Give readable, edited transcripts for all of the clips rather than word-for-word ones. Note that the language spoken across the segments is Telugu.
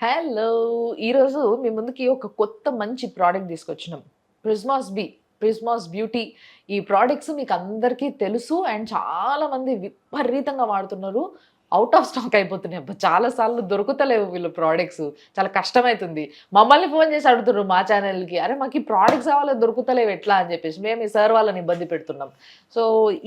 హలో! ఈరోజు మీ ముందుకి ఒక కొత్త మంచి ప్రోడక్ట్ తీసుకొచ్చినాం. ప్రిజ్మాస్ బ్యూటీ. ఈ ప్రొడక్ట్స్ మీకు అందరికీ తెలుసు అండ్ చాలామంది విపరీతంగా వాడుతున్నారు. ఔట్ ఆఫ్ స్టాక్ అయిపోతున్నాయి. అబ్బా! చాలా సార్లు దొరుకుతలేవు వీళ్ళ ప్రొడక్ట్స్. చాలా కష్టమైతుంది. మమ్మల్ని ఫోన్ చేసి అడుగుతుర్రు మా ఛానెల్‌కి. "అరే! మాకు ఈ ప్రొడక్ట్స్ కావాలి దొరుకుతలేవు ఎట్లా?" అని చెప్పేసి. మేము ఈ సార్ వాళ్ళని ఇబ్బంది పెడుతున్నాం. సో,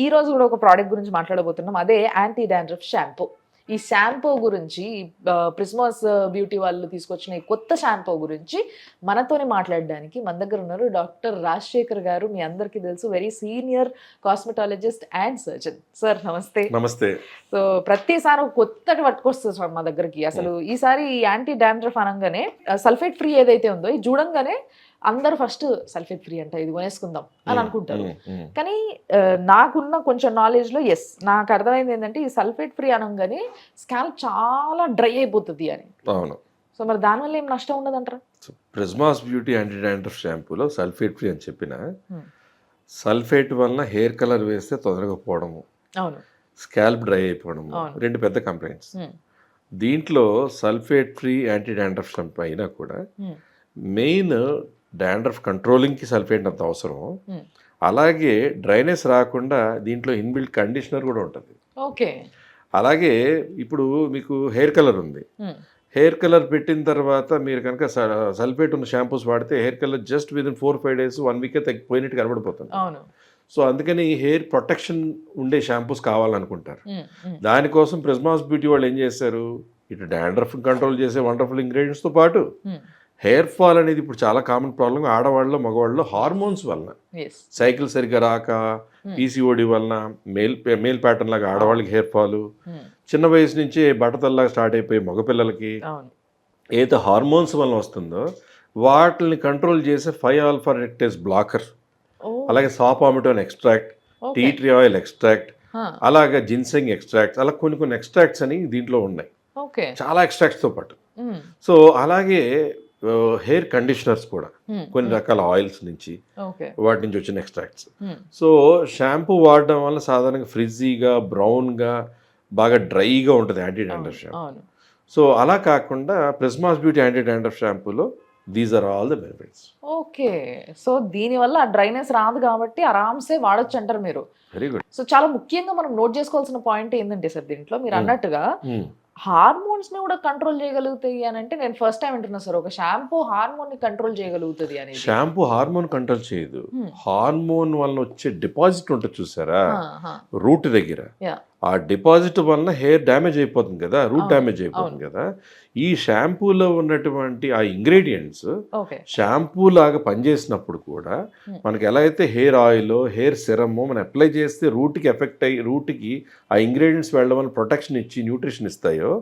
ఈరోజు కూడా ఒక ప్రొడక్ట్ గురించి మాట్లాడబోతున్నాం. అదే యాంటీ డాండ్రఫ్ షాంపూ. ఈ షాంపూ గురించి ప్రిస్మాస్ బ్యూటీ వాళ్ళు తీసుకొచ్చిన ఈ కొత్త షాంపూ గురించి మనతోనే మాట్లాడడానికి మన దగ్గర ఉన్నారు డాక్టర్ రాజశేఖర్ గారు. మీ అందరికీ తెలుసు, very senior cosmetologist and surgeon. Sir నమస్తే. నమస్తే. సో ప్రతిసారి ఒక కొత్తటి పట్టుకొస్తుంది సార్ మా దగ్గరికి. అసలు ఈసారి ఈ యాంటీ డాండ్రఫ్ అనగానే సల్ఫేట్ ఫ్రీ ఏదైతే ఉందో ఇది చూడంగానే అందరూ ఫస్ట్ సల్ఫేట్ ఫ్రీ అంట, ఇది కొనేసుకుందాం అని అనుకుంటారు. కానీ నాకున్న కొంచెం నాలెడ్జ్లో నాకు అర్థమైంది ఏంటంటే ఈ సల్ఫేట్ ఫ్రీ అనగానే స్కాల్ప్ చాలా డ్రై అయిపోతుంది అని. అవును. సో మరి దానివల్ల ఏం నష్టం ఉండదంటారా? ప్రిజ్మాస్ బ్యూటీ యాంటీ డాండ్రఫ్ షాంపూలో సల్ఫేట్ ఫ్రీ అని చెప్పిన సల్ఫేట్ వలన హెయిర్ కలర్ వేస్తే తొందరగా పోవడము, అవును, స్కాల్ప్ డ్రై అయిపోవడము రెండు పెద్ద కంప్లైంట్స్. దీంట్లో sulphate free anti dandruff shampoo అయినా కూడా మెయిన్ డాండ్రఫ్ కంట్రోలింగ్కి సల్ఫేట్ అంత అవసరం. అలాగే డ్రైనెస్ రాకుండా దీంట్లో ఇన్బిల్ట్ కండిషనర్ కూడా ఉంటుంది. ఓకే. అలాగే ఇప్పుడు మీకు హెయిర్ కలర్ ఉంది, హెయిర్ కలర్ పెట్టిన తర్వాత మీరు కనుక సల్ఫేట్ ఉన్న షాంపూస్ వాడితే hair colour just within 4-5 days 1 week తగ్గిపోయినట్టు కనబడిపోతుంది. సో అందుకని హెయిర్ ప్రొటెక్షన్ ఉండే షాంపూస్ కావాలనుకుంటారు. దానికోసం ప్రిజ్మాస్ బ్యూటీ వాళ్ళు ఏం చేశారు, ఇటు డాండ్రఫ్ కంట్రోల్ చేసే వండర్ఫుల్ ఇంగ్రీడియంట్స్తో పాటు హెయిర్ ఫాల్ అనేది ఇప్పుడు చాలా కామన్ ప్రాబ్లం ఆడవాళ్ళలో మగవాళ్ళలో హార్మోన్స్ వలన, సైకిల్ సరిగ్గా రాక, పీసీఓడి వలన, మేల్ ప్యాటర్న్ లాగా ఆడవాళ్ళకి హెయిర్ ఫాల్, చిన్న వయసు నుంచి బట్టతల్లాగా స్టార్ట్ అయిపోయి మగపిల్లలకి ఏదైతే హార్మోన్స్ వలన వస్తుందో వాటిని కంట్రోల్ చేసే 5-alpha రెక్టేస్ బ్లాకర్, అలాగే saw palmetto extract, tea tree oil extract, అలాగే జిన్సెంగ్ ఎక్స్ట్రాక్ట్స్, అలా కొన్ని ఎక్స్ట్రాక్ట్స్ అని దీంట్లో ఉన్నాయి, చాలా ఎక్స్ట్రాక్ట్స్తో పాటు. సో అలాగే హెయిర్ కండిషనర్స్ కూడా కొన్ని రకాల ఆయిల్స్ నుంచి వాటి నుంచి వచ్చిన ఎక్స్ట్రాక్ట్స్. సో షాంపూ వాడడం వల్ల సాధారణంగా ఫ్రిజ్జీగా, బ్రౌన్గా, బాగా డ్రైగా ఉంటుంది యాంటీ డాండ్రఫ్ షాంపూ. సో అలా కాకుండా ప్రిజ్మాస్ బ్యూటీ యాంటీ డాండ్రఫ్ షాంపూలో these are all the benefits. Okay. So దీనివల్ల డ్రైనెస్ రాదు కాబట్టి ఆరామ్సే వాడొచ్చు అంటారు మీరు. Very good. సో చాలా ముఖ్యంగా మనం నోట్ చేసుకోవాల్సిన పాయింట్ ఏంటంటే సార్, దీంట్లో మీరు అన్నట్టుగా హార్మోన్స్ ని కూడా కంట్రోల్ చేయగలుగుతాయి అని అంటే నేను ఫస్ట్ టైం వింటున్నా సార్. ఒక షాంపూ హార్మోన్ ని కంట్రోల్ చేయగలుగుతుంది అని. షాంపూ హార్మోన్ కంట్రోల్ చేయదు, హార్మోన్ వల్ల వచ్చే డిపాజిట్ ఉంటుంది చూసారా రూట్ దగ్గర, ఆ డిపాజిట్ వలన హెయిర్ డ్యామేజ్ అయిపోతుంది కదా, రూట్ డ్యామేజ్ అయిపోతుంది కదా. ఈ షాంపూలో ఉన్నటువంటి ఆ ఇంగ్రీడియంట్స్ షాంపూ లాగా పనిచేసినప్పుడు కూడా మనకి ఎలా అయితే హెయిర్ ఆయిల్, హెయిర్ సెరమ్ మనం అప్లై చేస్తే రూట్కి ఎఫెక్ట్ అయ్యి రూట్కి ఆ ఇంగ్రీడియంట్స్ వెళ్ళడం వల్ల ప్రొటెక్షన్ ఇచ్చి న్యూట్రిషన్ ఇస్తాయో,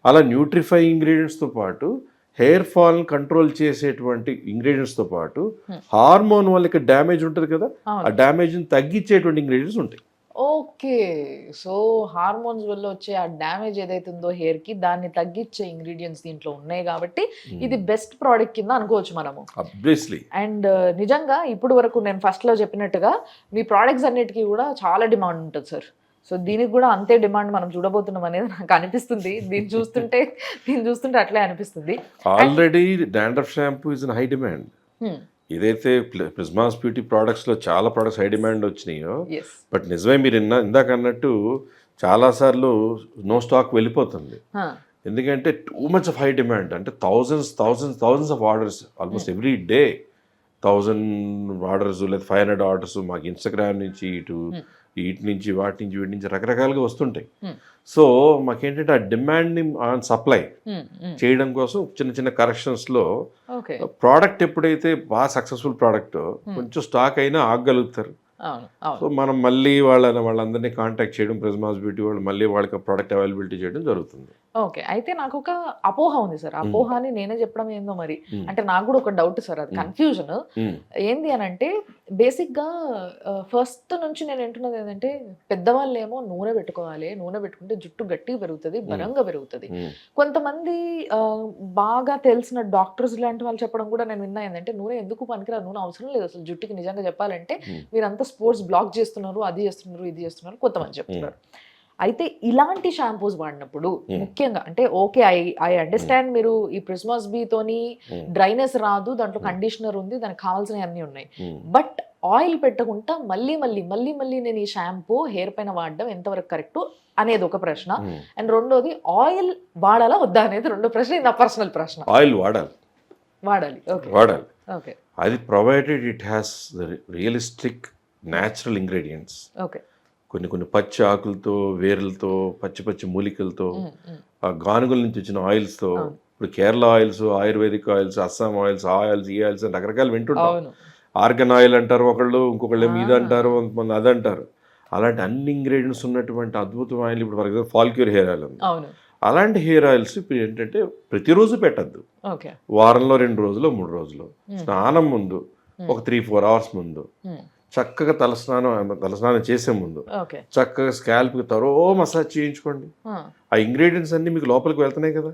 అలా న్యూట్రిఫై ఇంగ్రీడియంట్స్తో పాటు హెయిర్ ఫాల్ కంట్రోల్ చేసేటువంటి ఇంగ్రీడియంట్స్తో పాటు హార్మోన్ వల్ల ఇక్కడ డ్యామేజ్ ఉంటుంది కదా, ఆ డ్యామేజ్ని తగ్గించేటువంటి ఇంగ్రీడియంట్స్ ఉంటాయి. ఓకే. సో హార్మోన్స్ వల్ల వచ్చే ఆ డ్యామేజ్ ఏదైతే ఉందో హెయిర్ కి, దాన్ని తగ్గించే ఇంగ్రీడియంట్స్ దీంట్లో ఉన్నాయి కాబట్టి ఇది బెస్ట్ ప్రోడక్ట్ కింద అనుకోవచ్చు మనము. అండ్ నిజంగా ఇప్పుడు వరకు నేను ఫస్ట్ లో చెప్పినట్టుగా మీ ప్రోడక్ట్స్ అన్నిటికీ కూడా చాలా డిమాండ్ ఉంటుంది సార్. సో దీనికి కూడా అంతే డిమాండ్ మనం చూడబోతున్నాం అనేది నాకు అనిపిస్తుంది. దీన్ని చూస్తుంటే అట్లే అనిపిస్తుంది. Already dandruff shampoo is in high demand. ఏదైతే ప్రిజ్మాస్ బ్యూటీ ప్రోడక్ట్స్లో చాలా ప్రోడక్ట్స్ హై డిమాండ్ వచ్చినాయో, బట్ నిజమే మీరు ఇందాక అన్నట్టు చాలాసార్లు నో స్టాక్ వెళ్ళిపోతుంది. ఎందుకంటే too much of high demand, అంటే thousands of orders almost every day, 1000 orders లేదా 500 ఆర్డర్స్ మాకు ఇన్స్టాగ్రామ్ నుంచి వీటి నుంచి రకరకాలుగా వస్తుంటాయి. సో మాకేంటంటే ఆ డిమాండ్ని ఆన్ సప్లై చేయడం కోసం చిన్న కరెక్షన్స్లో ప్రోడక్ట్ ఎప్పుడైతే బాగా సక్సెస్ఫుల్ ప్రోడక్ట్ కొంచెం స్టాక్ అయినా ఆగగలుగుతారు. సో మనం మళ్ళీ వాళ్ళందరినీ కాంటాక్ట్ చేయడం, ప్రిజ్మాస్ బ్యూటీ వాళ్ళు మళ్ళీ వాళ్ళకి ప్రోడక్ట్ అవైలబిలిటీ చేయడం జరుగుతుంది. ఓకే. అయితే నాకు ఒక అపోహ ఉంది సార్. అపోహాని నేనే చెప్పడం ఏందో మరి, అంటే నాకు కూడా ఒక డౌట్ సార్, అది కన్ఫ్యూజన్ ఏంది అని అంటే, బేసిక్ గా ఫస్ట్ నుంచి నేను వింటున్నది ఏంటంటే పెద్దవాళ్ళు ఏమో నూనె పెట్టుకోవాలి, నూనె పెట్టుకుంటే జుట్టు గట్టిగా పెరుగుతుంది, బలంగా పెరుగుతుంది. కొంతమంది బాగా తెలిసిన డాక్టర్స్ లాంటి వాళ్ళు చెప్పడం కూడా నేను విన్నా ఏంటంటే నూనె ఎందుకు పనికిరా, నూనె అవసరం లేదు అసలు జుట్టుకి. నిజంగా చెప్పాలంటే మీరంతా స్పోర్ట్స్ బ్లాక్ చేస్తున్నారు, అది చేస్తున్నారు, ఇది చేస్తున్నారు కొంతమంది చెప్తున్నారు. అయితే ఇలాంటి షాంపూస్ వాడినప్పుడు ముఖ్యంగా అంటే ఓకే ఐ అండర్స్టాండ్ మీరు ఈ ప్రిస్మాస్ బీ తోని డ్రైనెస్ రాదు, దాంట్లో కండిషనర్ ఉంది, దానికి కావాల్సినవి అన్ని ఉన్నాయి, బట్ ఆయిల్ పెట్టకుండా మళ్ళీ మళ్ళీ మళ్ళీ మళ్ళీ నేను ఈ షాంపూ హెయిర్ పైన వాడడం ఎంతవరకు కరెక్ట్ అనేది ఒక ప్రశ్న, అండ్ రెండోది ఆయిల్ వాడాలా వద్దా అనేది రెండో ప్రశ్న, ఇది నా పర్సనల్ ప్రశ్న. ఆయిల్ వాడాలి, వాడాలి. ఓకే, అది provided it has realistic natural ingredients. Okay, కొన్ని పచ్చి ఆకులతో, వేర్లతో, పచ్చి మూలికలతో, ఆ గానుగుల నుంచి వచ్చిన ఆయిల్స్తో, ఇప్పుడు Kerala oils, ayurvedic oils, Assam oils, ఆ ఆయిల్స్, ఈ ఆయిల్స్ అని రకరకాలు వింటుంటాం. ఆర్గన్ ఆయిల్ అంటారు ఒకళ్ళు, ఇంకొకళ్ళు ఇది అంటారు, కొంతమంది అది అంటారు. అలాంటి అన్ని ఇంగ్రీడియంట్స్ ఉన్నటువంటి అద్భుతం ఆయిల్, ఇప్పుడు ఫర్ ఎగ్జాంపుల్ ఫాల్క్యూర్ హెయిర్ ఆయిల్ ఉంది. అలాంటి హెయిర్ ఆయిల్స్ ఇప్పుడు ఏంటంటే ప్రతిరోజు పెట్టద్దు, వారంలో 2 రోజులు 3 రోజులు, స్నానం ముందు ఒక 3-4 అవర్స్ ముందు చక్కగా తలస్నానం చేసే ముందు చక్కగా స్కాల్ప్కి తరో మసాజ్ చేయించుకోండి. ఆ ఇంగ్రీడియంట్స్ అన్ని మీకు లోపలికి వెళ్తున్నాయి కదా,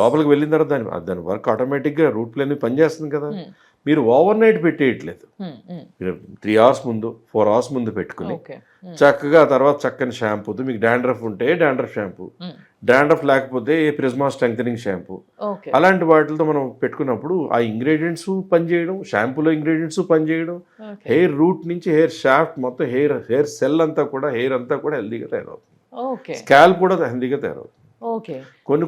లోపలికి వెళ్ళిన తర్వాత దాని వర్క్ ఆటోమేటిక్గా రూట్ ప్లేన్ పనిచేస్తుంది కదా. మీరు ఓవర్ నైట్ పెట్టేయట్లేదు, మీరు 3 అవర్స్ ముందు 4 అవర్స్ ముందు పెట్టుకుని చక్కగా తర్వాత చక్కని షాంపూతో, మీకు డాండ్రఫ్ ఉంటే డాండ్రఫ్ షాంపూ, డాండ్రఫ్ లేకపోతే ఏ ప్రిజ్మా స్ట్రెంగ్థనింగ్ షాంపూ, అలాంటి వాటితో మనం పెట్టుకున్నప్పుడు ఆ ఇంగ్రీడియంట్స్ పనిచేయడం, షాంపూలో ఇంగ్రీడియంట్స్ పనిచేయడం, హెయిర్ రూట్ నుంచి హెయిర్ షాఫ్ట్ మొత్తం హెయిర్ సెల్ అంతా కూడా, హెయిర్ అంతా కూడా హెల్దీగా తయారవుతుంది, స్కాల్ప్ కూడా హెల్దీగా తయారవుతుంది.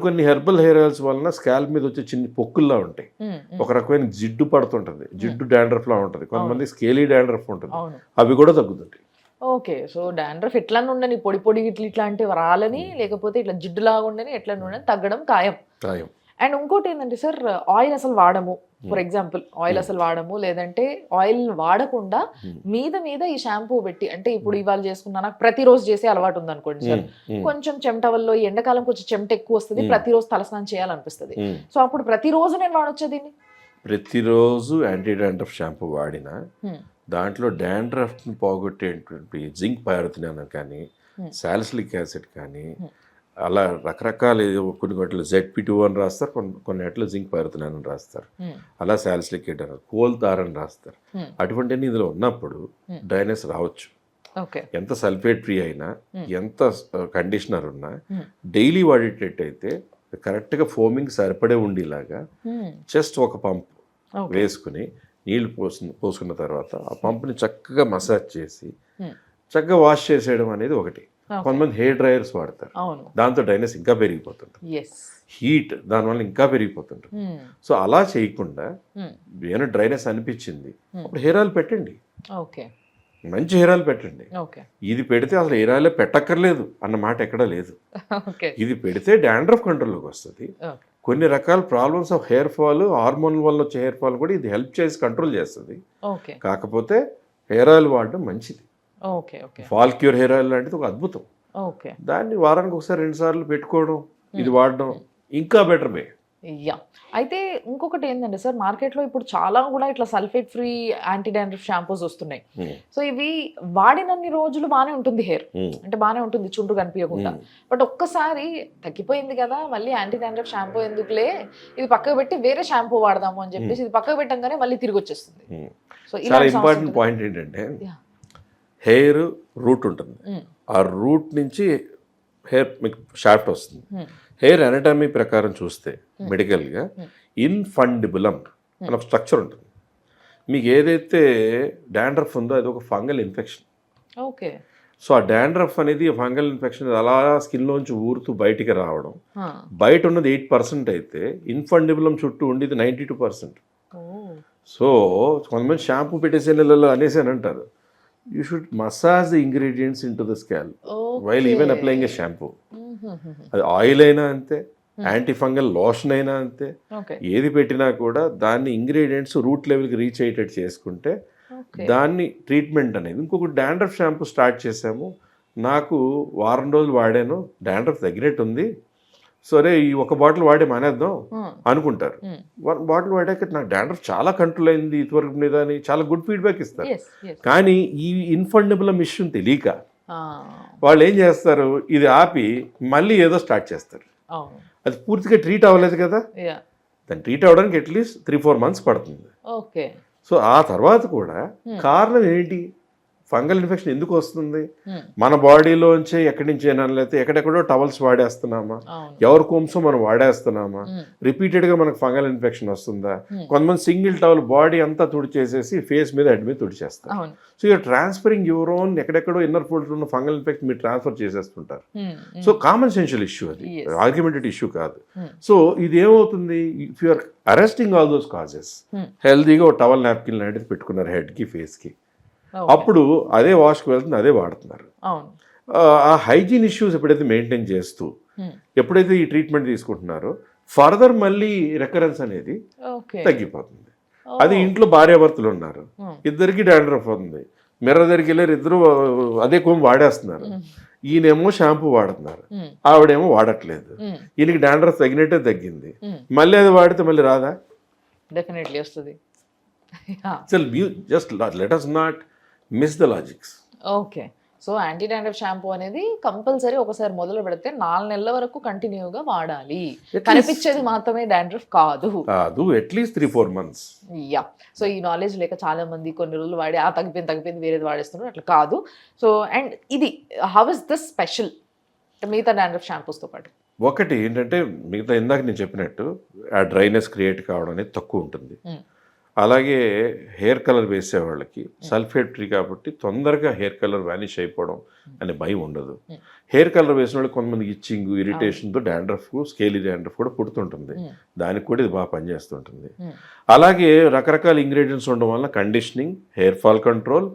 కొన్ని హెర్బల్ హెయిర్ ఆయిల్స్ వలన స్కాల్ప్ మీద వచ్చే చిన్న పొక్కుల్లా ఉంటాయి, ఒక రకమైన జిడ్డు పడుతుంటది, జిడ్డు డాండ్రఫ్ లా ఉంటుంది, కొంతమంది స్కేలీ డాండ్రఫ్ ఉంటుంది, అవి కూడా తగ్గుతుంటాయి. ఓకే, సో డాండ్రఫ్ ఎట్లా ఉండని, పొడి పొడి ఇట్లాంటివి రాలని, లేకపోతే ఇట్లా జిడ్డులాగా ఉండని, ఎట్లా ఉండని తగ్గడం ఖాయం. అండ్ ఇంకోటి ఏంటంటే సార్, ఆయిల్ అసలు వాడము, ఫర్ ఎగ్జాంపుల్ ఆయిల్ అసలు వాడము, లేదంటే ఆయిల్ వాడకుండా మీద ఈ షాంపూ పెట్టి, అంటే ఇప్పుడు ఇవాళ చేసుకున్నా నాకు ప్రతిరోజు చేసే అలవాటు ఉంది అనుకోండి సార్, కొంచెం చెమట వల్ల ఈ ఎండాకాలం కొంచెం చెమట ఎక్కువ వస్తుంది, ప్రతిరోజు తలస్నానం చేయాలనిపిస్తుంది, సో అప్పుడు ప్రతిరోజు నేను వాడొచ్చా దీన్ని? ప్రతిరోజు యాంటీ డాండ్రఫ్ షాంపూ వాడినా దాంట్లో డాండ్రఫ్ని పోగొట్టేటువంటి జింక్ పైరుతున్నాను కానీ, సాలిసిలిక్ యాసిడ్ కానీ, అలా రకరకాల కొన్ని వాటిలో ZP2 అని రాస్తారు, కొన్ని వాటిలో జింక్ పైరుతున్నాను అని రాస్తారు, అలా సాలిసిలిక్ యాసిడ్ అని, కోల్తార్ అని రాస్తారు. అటువంటి ఇందులో ఉన్నప్పుడు డ్రైనెస్ రావచ్చు. ఎంత సల్ఫేట్ ఫ్రీ అయినా, ఎంత కండిషనర్ ఉన్నా డైలీ వాడేటట్టయితే కరెక్ట్గా ఫోమింగ్ సరిపడే ఉండేలాగా జస్ట్ ఒక పంప్ వేసుకుని నీళ్లు పోసుకున్న తర్వాత ఆ పంపుని చక్కగా మసాజ్ చేసి చక్కగా వాష్ చేసేయడం అనేది ఒకటి. కొంతమంది హెయిర్ డ్రైయర్స్ వాడతారు, దాంతో డ్రైనెస్ ఇంకా పెరిగిపోతుంది, హీట్ దానివల్ల ఇంకా పెరిగిపోతుంటుంది. సో అలా చేయకుండా ఏమైనా డ్రైనెస్ అనిపించింది అప్పుడు హెయిర్ ఆయిల్ పెట్టండి, మంచి హెయిర్ ఆయిల్ పెట్టండి. ఇది పెడితే అసలు హెయిర్ ఆయిల్ పెట్టక్కర్లేదు అన్న మాట ఎక్కడా లేదు. ఇది పెడితే డాండ్రఫ్ కంట్రోల్లోకి వస్తుంది. కొన్ని రకాల problems of hair fall, hormone వల్ల వచ్చే హెయిర్ ఫాల్ కూడా ఇది హెల్ప్ చేసి కంట్రోల్ చేస్తుంది. కాకపోతే హెయిర్ ఆయిల్ వాడడం మంచిది. ఫాల్క్యూర్ హెయిర్ ఆయిల్ లాంటిది ఒక అద్భుతం. దాన్ని వారానికి ఒకసారి 2 సార్లు పెట్టుకోవడం, ఇది వాడడం ఇంకా బెటర్ వే. అయితే ఇంకొకటి ఏంటంటే సార్, మార్కెట్లో ఇప్పుడు చాలా కూడా ఇట్లా sulphate free anti dandruff shampoos వస్తున్నాయి. సో ఇవి వాడినన్ని రోజులు బాగానే ఉంటుంది హెయిర్, అంటే బాగానే ఉంటుంది, చుండ్రు కనిపించకుండా. బట్ ఒక్కసారి తగ్గిపోయింది కదా, మళ్ళీ యాంటీ డాండ్రఫ్ షాంపూ ఎందుకులే, ఇది పక్కకు పెట్టి వేరే షాంపూ వాడదాము అని చెప్పేసి ఇది పక్కకు పెట్టంగానే మళ్ళీ తిరిగి వచ్చేస్తుంది. సో చాలా ఇంపార్టెంట్ పాయింట్ ఏంటంటే, హెయిర్ రూట్ ఉంటుంది, ఆ రూట్ నుంచి హెయిర్ మీకు షాఫ్ట్ వస్తుంది. హెయిర్ అనటమీ ప్రకారం చూస్తే మెడికల్గా ఇన్ఫండిబులం అని ఒక స్ట్రక్చర్ ఉంటుంది. మీకు ఏదైతే డాండ్రఫ్ ఉందో అది ఒక ఫంగల్ ఇన్ఫెక్షన్. సో ఆ డాండ్రఫ్ అనేది ఫంగల్ ఇన్ఫెక్షన్ అలా స్కిన్లోంచి ఊరుతూ బయటికి రావడం. బయట ఉన్నది 8% అయితే ఇన్ఫండిబులం చుట్టూ ఉండేది 92%. సో కొంతమంది షాంపూ పెట్టేసే నెలలో అనేసి అని అంటారు, you should massage the ingredients into the scalp while even applying a shampoo. అది ఆయిల్ అయినా అంతే, యాంటీ ఫంగల్ లోషన్ అయినా అంతే, ఏది పెట్టినా కూడా దాన్ని ఇంగ్రీడియంట్స్ రూట్ లెవెల్కి రీచ్ అయ్యేటట్టు చేసుకుంటే దాన్ని ట్రీట్మెంట్ అనేది. ఇంకొకటి డాండ్రఫ్ షాంపూ స్టార్ట్ చేసాము, నాకు వారం రోజులు వాడాను, డాండ్రఫ్ తగ్గినట్టుంది, సరే ఈ ఒక బాటిల్ వాడి మానేద్దాం అనుకుంటారు. 1 బాటిల్ వాడాక నాకు డాండ్రఫ్ చాలా కంట్రోల్ అయింది ఇదివరకు మీద అని చాలా గుడ్ ఫీడ్బ్యాక్ ఇస్తారు. కానీ ఈ ఇన్ఫండిబులం ఇష్యూ తెలియక వాళ్ళు ఏం చేస్తారు, ఇది ఆపి మళ్ళీ ఏదో స్టార్ట్ చేస్తారు. అది పూర్తిగా ట్రీట్ అవ్వలేదు కదా, దాన్ని ట్రీట్ అవ్వడానికి అట్లీస్ట్ 3-4 months పడుతుంది. సో ఆ తర్వాత కూడా కారణం ఏంటి, ఫంగల్ ఇన్ఫెక్షన్ ఎందుకు వస్తుంది? Hmm. మన బాడీలోంచి ఎక్కడి నుంచి అయినా, లేకపోతే ఎక్కడెక్కడో టవల్స్ వాడేస్తున్నామా, అవును. ఎవరి కోమ్సో మనం వాడేస్తున్నామా, Hmm. రిపీటెడ్గా మనకు ఫంగల్ ఇన్ఫెక్షన్ వస్తుందా? Hmm. కొంతమంది సింగిల్ టవల్ బాడీ అంతా తుడిచేసేసి ఫేస్ మీద హెడ్ మీద తుడిచేస్తారు. అవును. So you're transferring your own ఎక్కడెక్కడో ఇన్నర్ ఫోల్డ్ ఉన్న ఫంగల్ ఇన్ఫెక్షన్ మీరు ట్రాన్స్ఫర్ చేసేస్తుంటారు. Hmm. So common sensical issue అది, Yes. ఆర్గ్యుమెంటెడ్ ఇష్యూ కాదు. Hmm. సో ఇది ఏమవుతుంది, if you're arresting all those causes, Hmm. హెల్దీగా ఒక టవల్ నాప్కిన్ లాంటిది పెట్టుకున్నారు హెడ్కి ఫేస్కి, Okay. అప్పుడు అదే వాష్కి వెళ్తుంది, అదే వాడుతున్నారు. అవును. ఆ హైజీన్ ఇష్యూస్ ఎప్పుడైతే మెయింటైన్ చేస్తూ Hmm. ఎప్పుడైతే ఈ ట్రీట్మెంట్ తీసుకుంటున్నారో ఫర్దర్ మళ్ళీ రికరెన్స్ అనేది Okay. తగ్గిపోతుంది. Oh. అది ఇంట్లో భార్యాభర్తలు ఉన్నారు, Hmm. ఇద్దరికి డాండ్రఫ్ ఉంది, మిర్రర్ దగ్గరికి వెళ్ళారు, ఇద్దరు అదే కోమ్ వాడేస్తున్నారు. Hmm. ఈయనేమో షాంపూ వాడుతున్నారు, Hmm. ఆవిడేమో వాడట్లేదు. Hmm. ఈయనకి డాండ్రఫ్ తగ్గినట్టే తగ్గింది, Hmm. మళ్ళీ అది వాడితే మళ్ళీ రాదా? డెఫినెట్లీ వస్తుంది. అసలు just let us not miss the logics. Okay. So anti dandruff shampoo అనేది కంపల్సరీ ఒకసారి మొదలు పెడితే 4 నెలల వరకు కంటిన్యూగా వాడాలి. కనిపించేది మాత్రమే డాండ్రఫ్ కాదు. కాదు, అట్లీస్ట్ 3-4 months. యా. సో ఈ నాలెడ్జ్ లేక చాలా మంది కొన్ని రోజులు వాడి తగ్గిపోయింది వేరేది వాడేస్తున్నారు, అట్లా కాదు. సో అండ్ ఇది హౌ ఇస్ దిస్ స్పెషల్ మిగతా డాండ్రఫ్ షాంపూస్తో పాటు? ఒకటి ఏంటంటే మిగతా ఇందాక నేను చెప్పినట్టు ఆ డ్రైనెస్ క్రియేట్ కావడం అనేది తక్కువ ఉంటుంది. Hmm. అలాగే హెయిర్ కలర్ వేసే వాళ్ళకి సల్ఫేట్ ఫ్రీ కాబట్టి తొందరగా హెయిర్ కలర్ వ్యానిష్ అయిపోవడం అనే భయం ఉండదు. హెయిర్ కలర్ వేసిన వాళ్ళకి కొంతమంది ఇచ్చింగ్, ఇరిటేషన్తో డాండ్రఫ్, స్కేలీ డాండ్రఫ్ కూడా పుడుతుంటుంది. దానికి కూడా ఇది బాగా పనిచేస్తుంటుంది. అలాగే రకరకాల ఇంగ్రీడియంట్స్ ఉండడం వల్ల కండిషనింగ్, హెయిర్ ఫాల్ కంట్రోల్,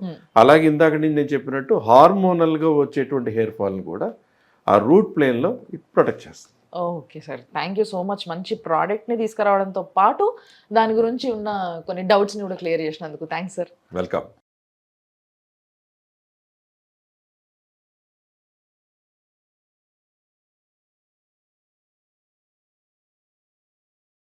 అలాగే ఇందాక నుంచి నేను చెప్పినట్టు హార్మోనల్గా వచ్చేటువంటి హెయిర్ ఫాల్ని కూడా ఆ రూట్ ప్లేన్లో ఇది ప్రొటెక్ట్ చేస్తుంది. Okay sir, thank you so much. మంచి ప్రోడక్ట్ని తీసుకురావడంతో పాటు దాని గురించి ఉన్న కొన్ని డౌట్స్ని కూడా క్లియర్ చేసినందుకు థ్యాంక్స్ సార్. వెల్కమ్.